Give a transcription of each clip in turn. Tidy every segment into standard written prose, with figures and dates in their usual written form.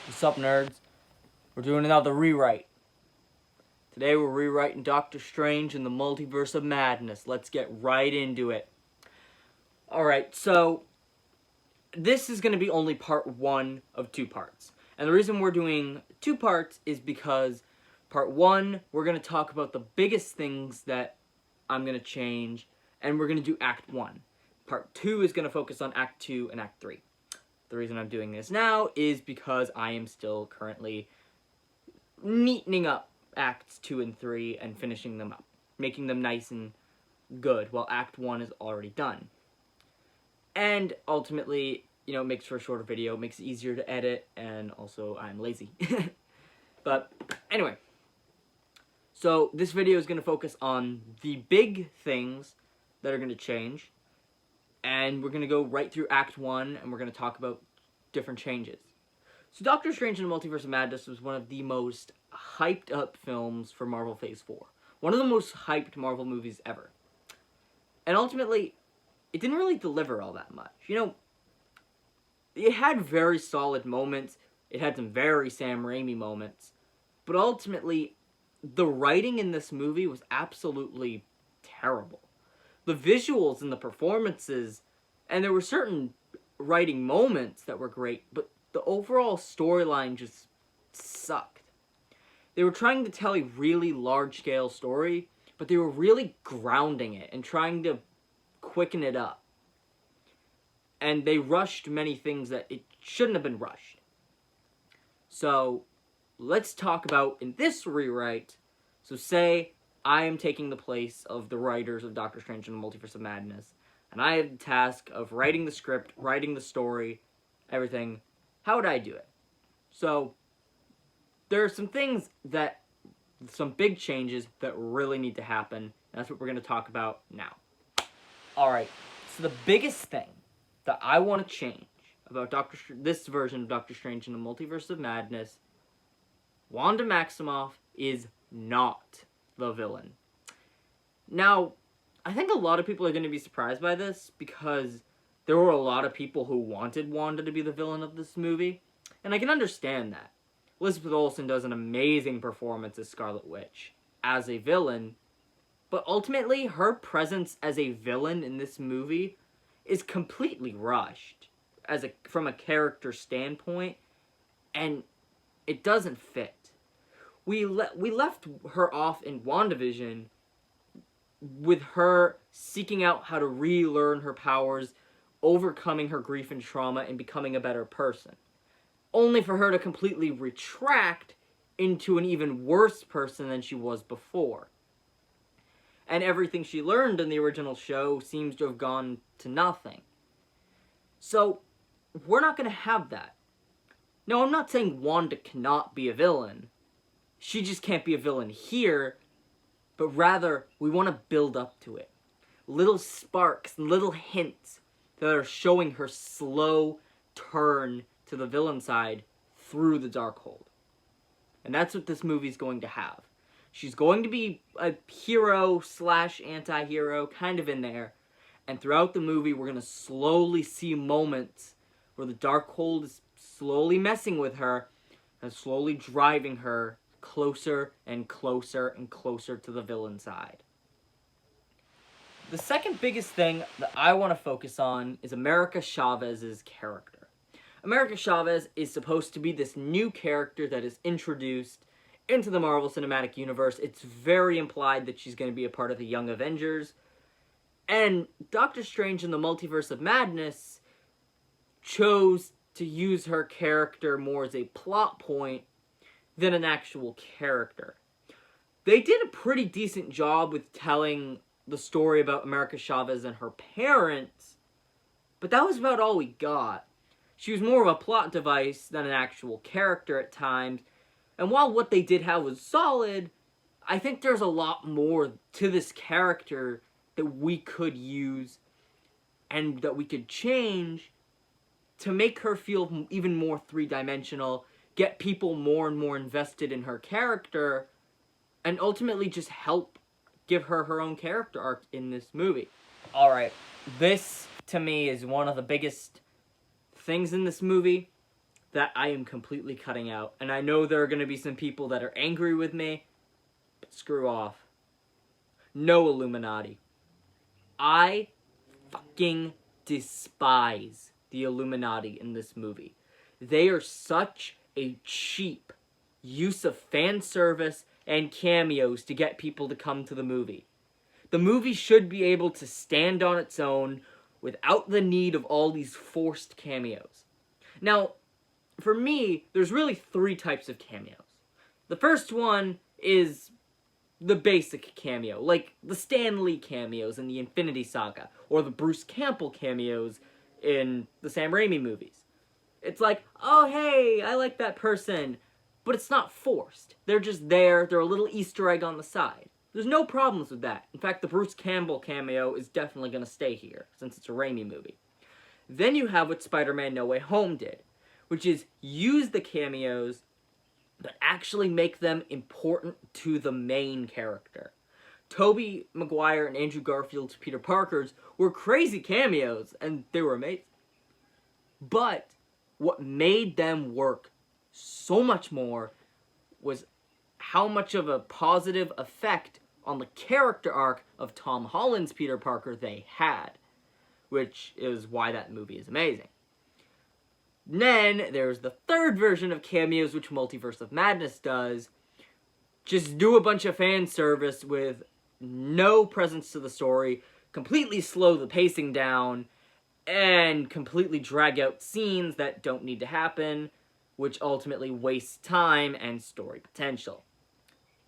What's up, nerds? We're doing another rewrite. Today we're rewriting Doctor Strange in the Multiverse of Madness. Let's get right into it. Alright, so this is going to be only part one of two parts. And the reason we're doing two parts is because part one, we're going to talk about the biggest things that I'm going to change, and we're going to do Act 1. Part 2 is going to focus on Act 2 and Act 3. The reason I'm doing this now is because I am still currently neatening up Acts 2 and 3 and finishing them up, making them nice and good, while Act 1 is already done. And ultimately, it makes for a shorter video, makes it easier to edit, and also I'm lazy. But anyway, so this video is going to focus on the big things that are going to change, and we're going to go right through Act 1, and we're going to talk about different changes. So Doctor Strange in the Multiverse of Madness was one of the most hyped up films for Marvel Phase 4. One of the most hyped Marvel movies ever. And ultimately, it didn't really deliver all that much. It had very solid moments. It had some very Sam Raimi moments. But ultimately, the writing in this movie was absolutely terrible. The visuals and the performances, and there were certain writing moments that were great, but the overall storyline just sucked. They were trying to tell a really large-scale story, but they were really grounding it and trying to quicken it up. And they rushed many things that it shouldn't have been rushed. So, let's talk about, in this rewrite, so say I am taking the place of the writers of Doctor Strange in the Multiverse of Madness, and I have the task of writing the script, writing the story, everything. How would I do it? So, there are some big changes that really need to happen, and that's what we're going to talk about now. Alright, so the biggest thing that I want to change about this version of Doctor Strange in the Multiverse of Madness, Wanda Maximoff is not the villain. Now, I think a lot of people are going to be surprised by this because there were a lot of people who wanted Wanda to be the villain of this movie, and I can understand that. Elizabeth Olsen does an amazing performance as Scarlet Witch, as a villain, but ultimately her presence as a villain in this movie is completely rushed from a character standpoint, and it doesn't fit. We left her off in WandaVision with her seeking out how to relearn her powers, overcoming her grief and trauma, and becoming a better person. Only for her to completely retract into an even worse person than she was before. And everything she learned in the original show seems to have gone to nothing. So, we're not going to have that. Now, I'm not saying Wanda cannot be a villain. She just can't be a villain here, but rather, we want to build up to it. Little sparks, little hints that are showing her slow turn to the villain side through the Darkhold. And that's what this movie's going to have. She's going to be a hero / anti-hero, kind of in there. And throughout the movie, we're going to slowly see moments where the Darkhold is slowly messing with her and slowly driving her closer and closer and closer to the villain side. The second biggest thing that I want to focus on is America Chavez's character. America Chavez is supposed to be this new character that is introduced into the Marvel Cinematic Universe. It's very implied that she's going to be a part of the Young Avengers. And Doctor Strange in the Multiverse of Madness chose to use her character more as a plot point than an actual character. They did a pretty decent job with telling the story about America Chavez and her parents, but that was about all we got. She was more of a plot device than an actual character at times, and while what they did have was solid, I think there's a lot more to this character that we could use and that we could change to make her feel even more three-dimensional, get people more and more invested in her character, and ultimately just help give her her own character arc in this movie. Alright, this, to me, is one of the biggest things in this movie that I am completely cutting out. And I know there are going to be some people that are angry with me, but screw off. No Illuminati. I fucking despise the Illuminati in this movie. They are such a cheap use of fan service and cameos to get people to come to the movie. The movie should be able to stand on its own without the need of all these forced cameos. Now, for me, there's really 3 types of cameos. The first one is the basic cameo, like the Stan Lee cameos in the Infinity Saga, or the Bruce Campbell cameos in the Sam Raimi movies. It's like, oh hey, I like that person, but it's not forced. They're just there, they're a little Easter egg on the side. There's no problems with that. In fact, the Bruce Campbell cameo is definitely going to stay here, since it's a Raimi movie. Then you have what Spider-Man No Way Home did, which is use the cameos, but actually make them important to the main character. Tobey Maguire and Andrew Garfield's Peter Parkers were crazy cameos, and they were amazing. But what made them work so much more was how much of a positive effect on the character arc of Tom Holland's Peter Parker they had, which is why that movie is amazing. Then there's the third version of cameos, which Multiverse of Madness does. Just do a bunch of fan service with no presence to the story, completely slow the pacing down, and completely drag out scenes that don't need to happen, which ultimately wastes time and story potential.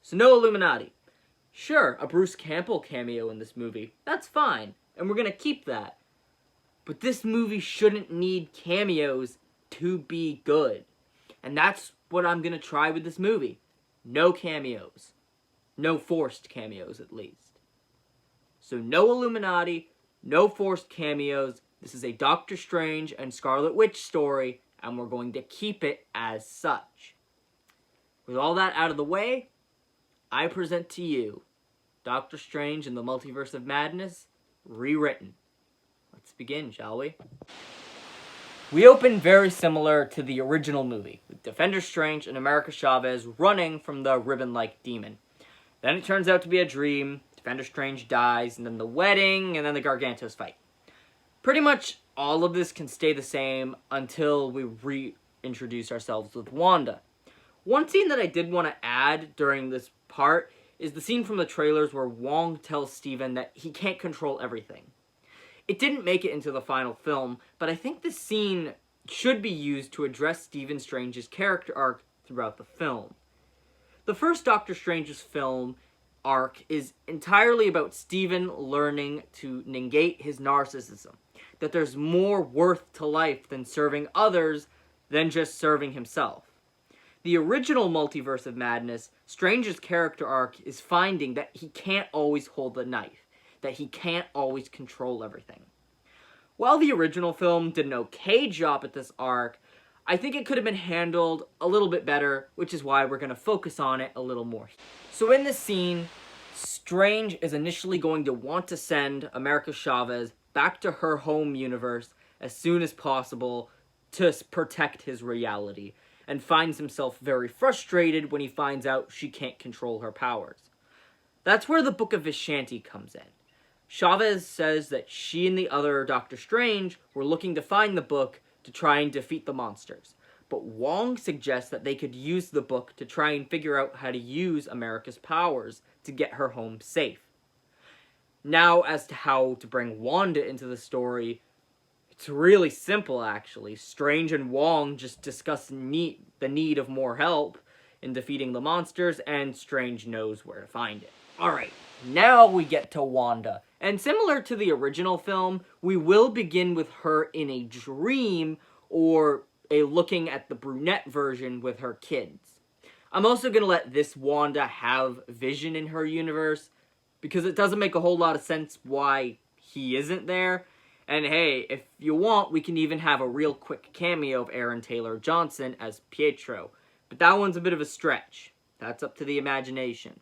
So no Illuminati. Sure, a Bruce Campbell cameo in this movie. That's fine, and we're gonna keep that. But this movie shouldn't need cameos to be good. And that's what I'm gonna try with this movie. No cameos. No forced cameos, at least. So no Illuminati, no forced cameos. This is a Doctor Strange and Scarlet Witch story, and we're going to keep it as such. With all that out of the way, I present to you Doctor Strange and the Multiverse of Madness, rewritten. Let's begin, shall we? We open very similar to the original movie, with Defender Strange and America Chavez running from the ribbon-like demon. Then it turns out to be a dream, Defender Strange dies, and then the wedding, and then the Gargantos fight. Pretty much all of this can stay the same until we reintroduce ourselves with Wanda. One scene that I did want to add during this part is the scene from the trailers where Wong tells Steven that he can't control everything. It didn't make it into the final film, but I think this scene should be used to address Stephen Strange's character arc throughout the film. The first Doctor Strange's film arc is entirely about Stephen learning to negate his narcissism, that there's more worth to life than serving others than just serving himself. The original Multiverse of Madness, Strange's character arc is finding that he can't always hold the knife, that he can't always control everything. While the original film did an okay job at this arc, I think it could have been handled a little bit better, which is why we're going to focus on it a little more. So in this scene, Strange is initially going to want to send America Chavez back to her home universe as soon as possible to protect his reality, and finds himself very frustrated when he finds out she can't control her powers. That's where the Book of Vishanti comes in. Chavez says that she and the other Doctor Strange were looking to find the book to try and defeat the monsters, but Wong suggests that they could use the book to try and figure out how to use America's powers to get her home safe. Now, as to how to bring Wanda into the story, it's really simple, actually. Strange and Wong just discuss the need of more help in defeating the monsters, and Strange knows where to find it. Alright, now we get to Wanda. And similar to the original film, we will begin with her in a dream, or a looking at the brunette version with her kids. I'm also going to let this Wanda have Vision in her universe, because it doesn't make a whole lot of sense why he isn't there. And hey, if you want, we can even have a real quick cameo of Aaron Taylor Johnson as Pietro. But that one's a bit of a stretch. That's up to the imagination.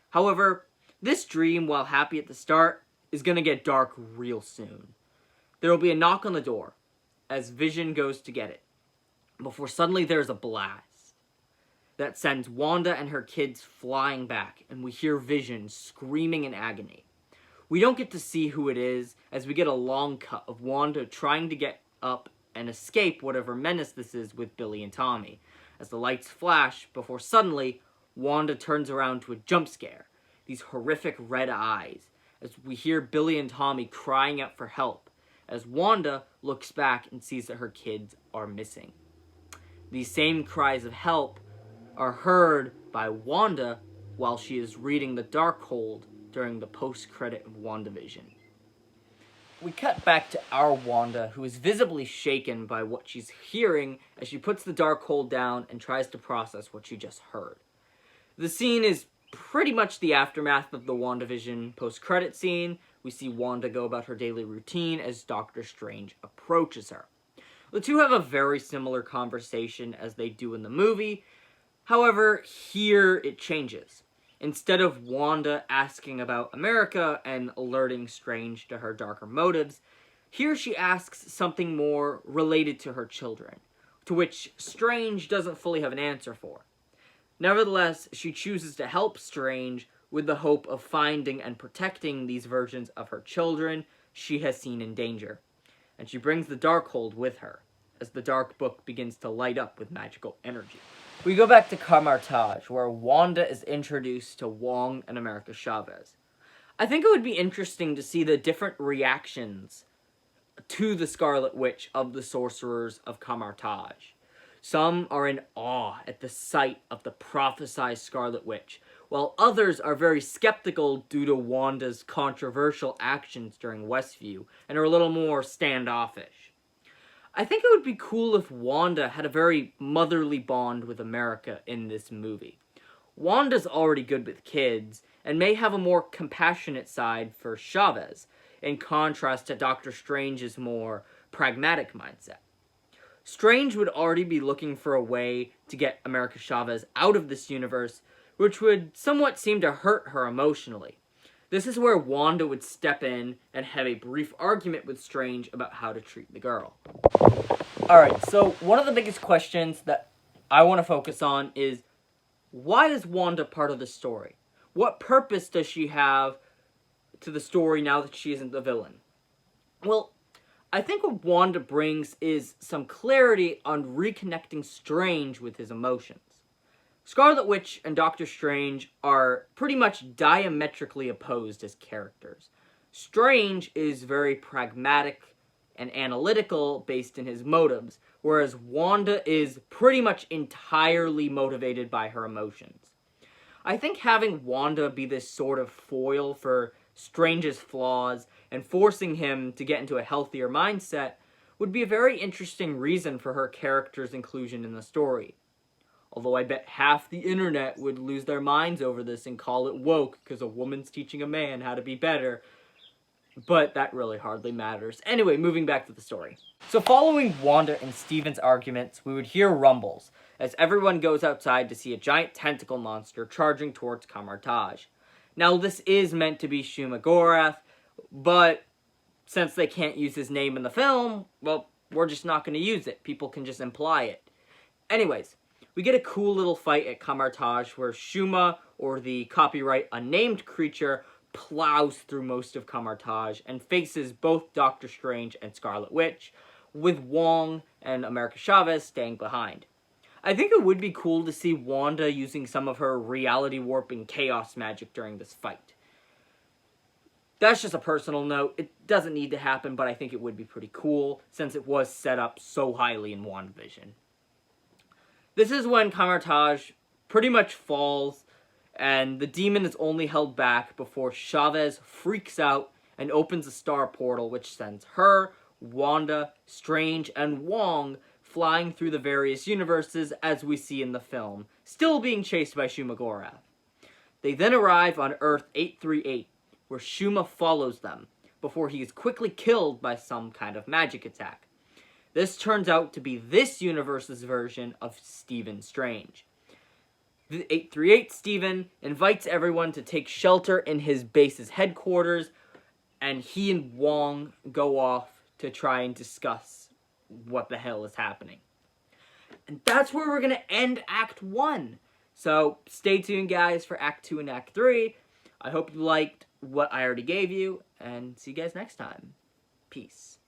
However, this dream, while happy at the start, is going to get dark real soon. There will be a knock on the door, as Vision goes to get it. before suddenly there's a blast that sends Wanda and her kids flying back, and we hear Vision screaming in agony. We don't get to see who it is, as we get a long cut of Wanda trying to get up and escape whatever menace this is with Billy and Tommy, as the lights flash before suddenly Wanda turns around to a jump scare, these horrific red eyes, as we hear Billy and Tommy crying out for help, as Wanda looks back and sees that her kids are missing. These same cries of help are heard by Wanda while she is reading the Darkhold during the post-credit of WandaVision. We cut back to our Wanda, who is visibly shaken by what she's hearing as she puts the Darkhold down and tries to process what she just heard. The scene is pretty much the aftermath of the WandaVision post-credit scene. We see Wanda go about her daily routine as Doctor Strange approaches her. The two have a very similar conversation as they do in the movie. However, here it changes. Instead of Wanda asking about America and alerting Strange to her darker motives, here she asks something more related to her children, to which Strange doesn't fully have an answer for. Nevertheless, she chooses to help Strange with the hope of finding and protecting these versions of her children she has seen in danger. And she brings the Darkhold with her, as the Dark Book begins to light up with magical energy. We go back to Camartage, where Wanda is introduced to Wong and America Chavez. I think it would be interesting to see the different reactions to the Scarlet Witch of the sorcerers of Camartage. Some are in awe at the sight of the prophesied Scarlet Witch, while others are very skeptical due to Wanda's controversial actions during Westview and are a little more standoffish. I think it would be cool if Wanda had a very motherly bond with America in this movie. Wanda's already good with kids, and may have a more compassionate side for Chavez, in contrast to Doctor Strange's more pragmatic mindset. Strange would already be looking for a way to get America Chavez out of this universe, which would somewhat seem to hurt her emotionally. This is where Wanda would step in and have a brief argument with Strange about how to treat the girl. Alright, so one of the biggest questions that I want to focus on is, why is Wanda part of the story? What purpose does she have to the story now that she isn't the villain? Well, I think what Wanda brings is some clarity on reconnecting Strange with his emotions. Scarlet Witch and Doctor Strange are pretty much diametrically opposed as characters. Strange is very pragmatic and analytical based in his motives, whereas Wanda is pretty much entirely motivated by her emotions. I think having Wanda be this sort of foil for Strange's flaws and forcing him to get into a healthier mindset would be a very interesting reason for her character's inclusion in the story. Although I bet half the internet would lose their minds over this and call it woke because a woman's teaching a man how to be better. But that really hardly matters. Anyway, moving back to the story. So following Wanda and Steven's arguments, we would hear rumbles as everyone goes outside to see a giant tentacle monster charging towards Camartage. Now, this is meant to be Shuma Gorath, but since they can't use his name in the film, well, we're just not going to use it. People can just imply it. Anyways, we get a cool little fight at Camartage where Shuma, or the copyright unnamed creature, plows through most of Camartage and faces both Doctor Strange and Scarlet Witch, with Wong and America Chavez staying behind. I think it would be cool to see Wanda using some of her reality warping chaos magic during this fight. That's just a personal note. It doesn't need to happen, but I think it would be pretty cool since it was set up so highly in WandaVision. This is when Camartage pretty much falls, and the demon is only held back before Chavez freaks out and opens a star portal which sends her, Wanda, Strange, and Wong flying through the various universes as we see in the film, still being chased by Shuma Gorath. They then arrive on Earth 838, where Shuma follows them, before he is quickly killed by some kind of magic attack. This turns out to be this universe's version of Stephen Strange. The 838 Stephen invites everyone to take shelter in his base's headquarters, and he and Wong go off to try and discuss what the hell is happening. And that's where we're going to end Act 1. So stay tuned, guys, for Act 2 and Act 3. I hope you liked what I already gave you, and see you guys next time. Peace.